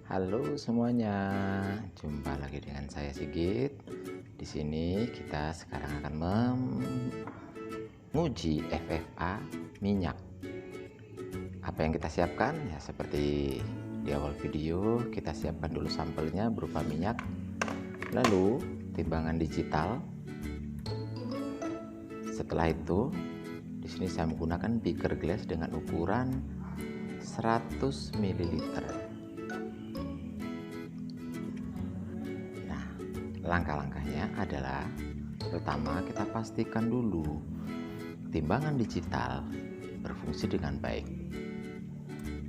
Halo semuanya, jumpa lagi dengan saya Sigit. Di sini kita sekarang akan menguji FFA minyak. Apa yang kita siapkan? Ya seperti di awal video, kita siapkan dulu sampelnya berupa minyak, lalu timbangan digital. Setelah itu, di sini saya menggunakan beaker glass dengan ukuran 100 ml. Langkah-langkahnya adalah pertama kita pastikan dulu timbangan digital berfungsi dengan baik.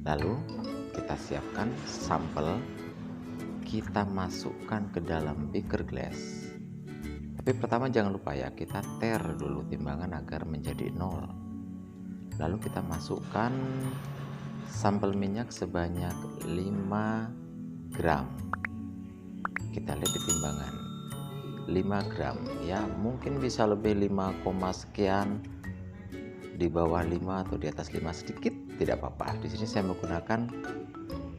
Lalu kita siapkan sampel, kita masukkan ke dalam beaker glass. Tapi pertama jangan lupa ya, kita tare dulu timbangan agar menjadi 0. Lalu kita masukkan sampel minyak sebanyak 5 gram. Kita lihat di timbangan 5 gram ya, mungkin bisa lebih 5, sekian, di bawah 5 atau di atas 5 sedikit tidak apa-apa. Di sini saya menggunakan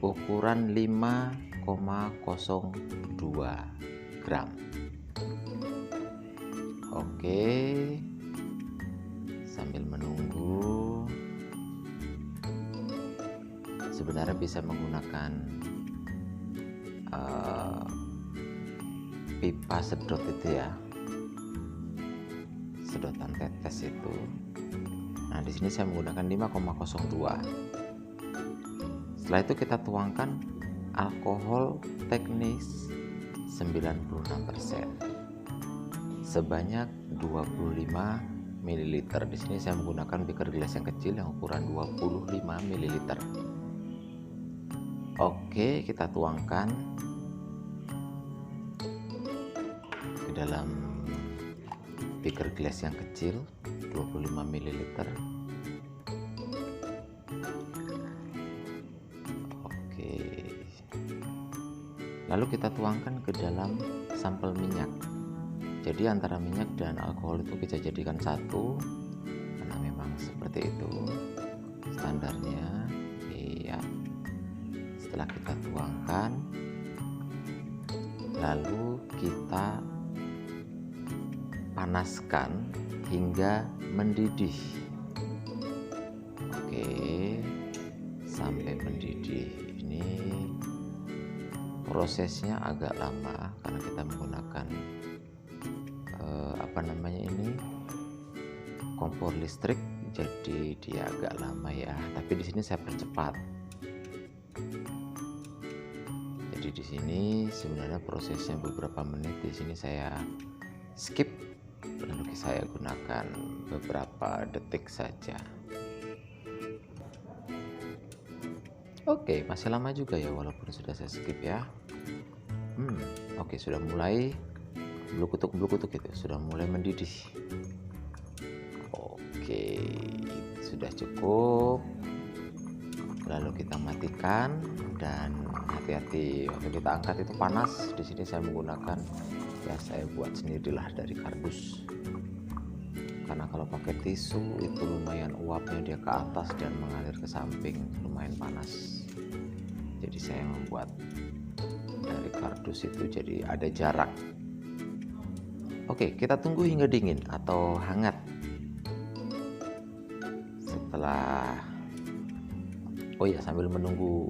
ukuran 5,02 gram. Oke, sambil menunggu, sebenarnya bisa menggunakan pipa sedot itu ya, sedotan tetes itu. Nah, di sini saya menggunakan 5,02. Setelah itu kita tuangkan alkohol teknis 96% sebanyak 25 ml. Di sini saya menggunakan beaker gelas yang kecil yang ukuran 25 ml. Oke, kita tuangkan ke dalam beaker glass yang kecil 25 ml. Oke, lalu kita tuangkan ke dalam sampel minyak. Jadi antara minyak dan alkohol itu kita jadikan satu, karena memang seperti itu standarnya. Iya, setelah kita tuangkan, lalu kita panaskan hingga mendidih. Oke, sampai mendidih. Ini prosesnya agak lama karena kita menggunakan kompor listrik, jadi dia agak lama ya. Tapi di sini saya percepat. Jadi di sini sebenarnya prosesnya beberapa menit, di sini saya skip. Lalu saya gunakan beberapa detik saja. Oke, masih lama juga ya walaupun sudah saya skip ya. Oke, sudah mulai blukutuk itu, sudah mulai mendidih. Oke, sudah cukup. Lalu kita matikan dan hati-hati waktu kita angkat itu panas. Di sini saya menggunakan, ya saya buat sendirilah dari kardus, karena kalau pakai tisu itu lumayan uapnya dia ke atas dan mengalir ke samping, lumayan panas. Jadi saya membuat dari kardus itu jadi ada jarak. Oke, kita tunggu hingga dingin atau hangat. Sambil menunggu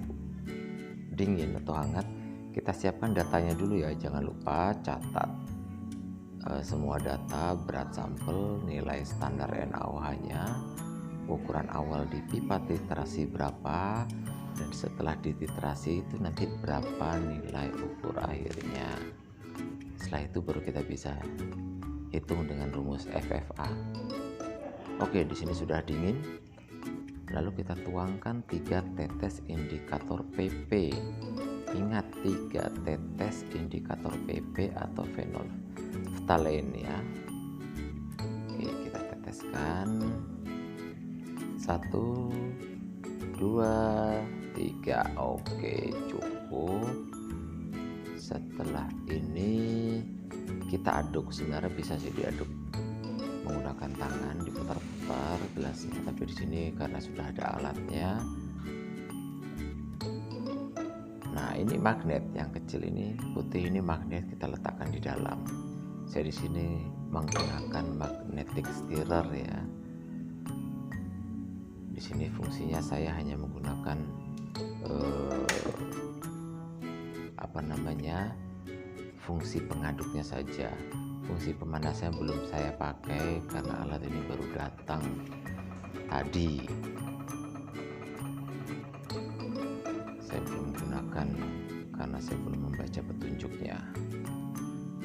dingin atau hangat, kita siapkan datanya dulu ya. Jangan lupa catat semua data, berat sampel, nilai standar NaOH-nya, ukuran awal di pipa titrasi berapa, dan setelah dititrasi itu nanti berapa nilai ukur akhirnya. Setelah itu baru kita bisa hitung dengan rumus FFA. Oke, di sini sudah dingin. Lalu kita tuangkan 3 tetes indikator PP. Ingat, 3 tetes indikator PP atau phenolphthalein ya. Oke, kita teteskan 1, 2, 3. Oke, cukup. Setelah ini kita aduk. Sebenarnya bisa sih diaduk menggunakan tangan, diputar-putar gelasnya, tapi di sini karena sudah ada alatnya. Nah, ini magnet yang kecil ini, putih ini magnet, kita letakkan di dalam. Saya di sini menggunakan magnetic stirrer ya. Di sini fungsinya saya hanya menggunakan fungsi pengaduknya saja. Fungsi pemanasnya belum saya pakai karena alat ini baru datang tadi. Saya belum gunakan karena saya belum membaca petunjuknya.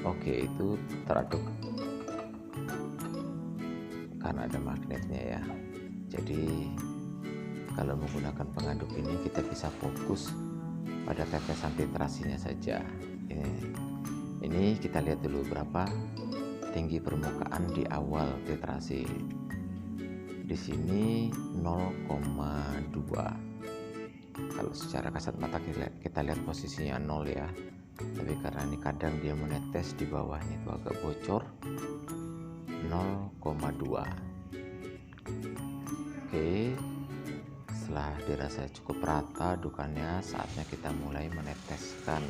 Oke, itu teraduk karena ada magnetnya ya. Jadi kalau menggunakan pengaduk ini kita bisa fokus pada tetesan titrasinya saja. Ini kita lihat dulu berapa tinggi permukaan di awal titrasi. Di sini 0,2. Kalau secara kasat mata kita lihat posisinya 0 ya. Tapi karena ini kadang dia menetes di bawahnya itu agak bocor, 0,2. Oke. Setelah dirasa cukup rata adukannya, saatnya kita mulai meneteskan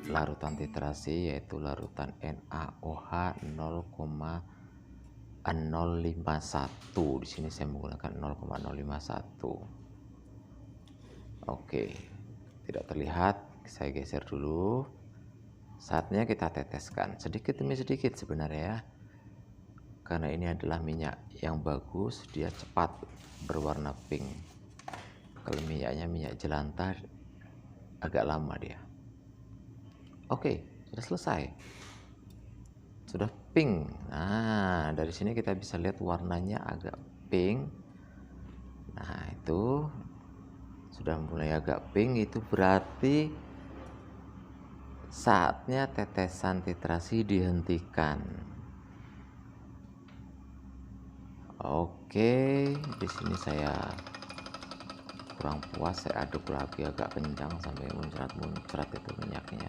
larutan titrasi, yaitu larutan NaOH 0,051. Di sini saya menggunakan 0,051. Oke, tidak terlihat, saya geser dulu. Saatnya kita teteskan sedikit demi sedikit sebenarnya ya. Karena ini adalah minyak yang bagus, dia cepat berwarna pink. Kalau minyaknya minyak jelantah agak lama dia. Oke, sudah selesai. Sudah pink. Nah, dari sini kita bisa lihat warnanya agak pink. Nah, itu sudah mulai agak pink, itu berarti saatnya tetesan titrasi dihentikan. Oke, di sini saya kurang puas, saya aduk lagi agak kencang sampai muncrat itu minyaknya,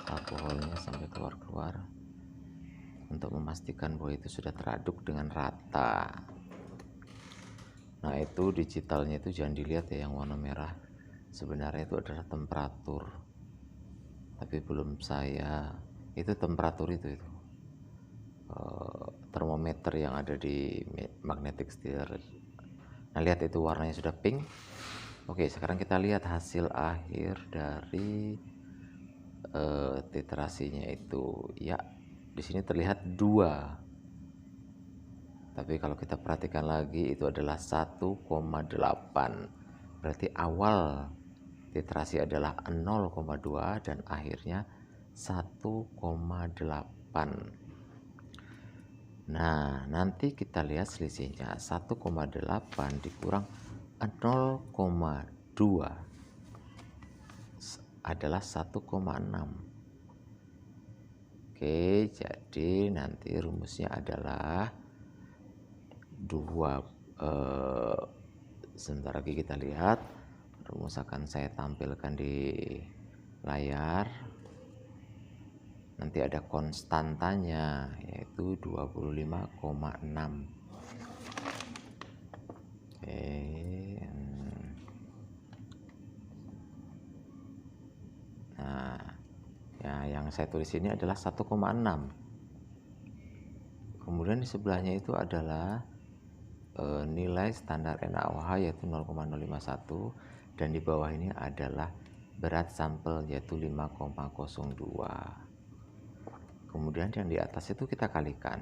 alkoholnya sampai keluar untuk memastikan bahwa itu sudah teraduk dengan rata. Nah, itu digitalnya itu jangan dilihat ya, yang warna merah sebenarnya itu adalah temperatur, tapi belum saya itu temperatur itu termometer yang ada di magnetic stirrer. Nah, lihat itu warnanya sudah pink. Oke, sekarang kita lihat hasil akhir dari titrasinya itu ya. Di sini terlihat 2, tapi kalau kita perhatikan lagi itu adalah 1,8. berarti awal titrasi adalah 0,2 dan akhirnya 1,8. Nah, nanti kita lihat selisihnya 1,8 dikurang 0,2 adalah 1,6. Oke, jadi nanti rumusnya adalah sebentar lagi kita lihat. Rumus akan saya tampilkan di layar. Nanti ada konstantanya yaitu 25,6. Oke. Nah, ya yang saya tulis ini adalah 1,6. Kemudian di sebelahnya itu adalah nilai standar NaOH yaitu 0,051 dan di bawah ini adalah berat sampel yaitu 5,02. Kemudian yang di atas itu kita kalikan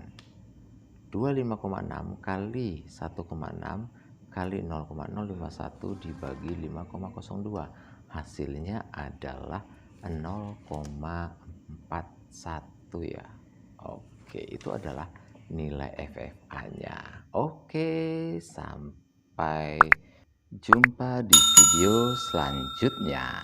25,6 kali 1,6 kali 0,051 dibagi 5,02, hasilnya adalah 0,41 ya. Oke, itu adalah nilai FFA-nya. Oke, sampai jumpa di video selanjutnya.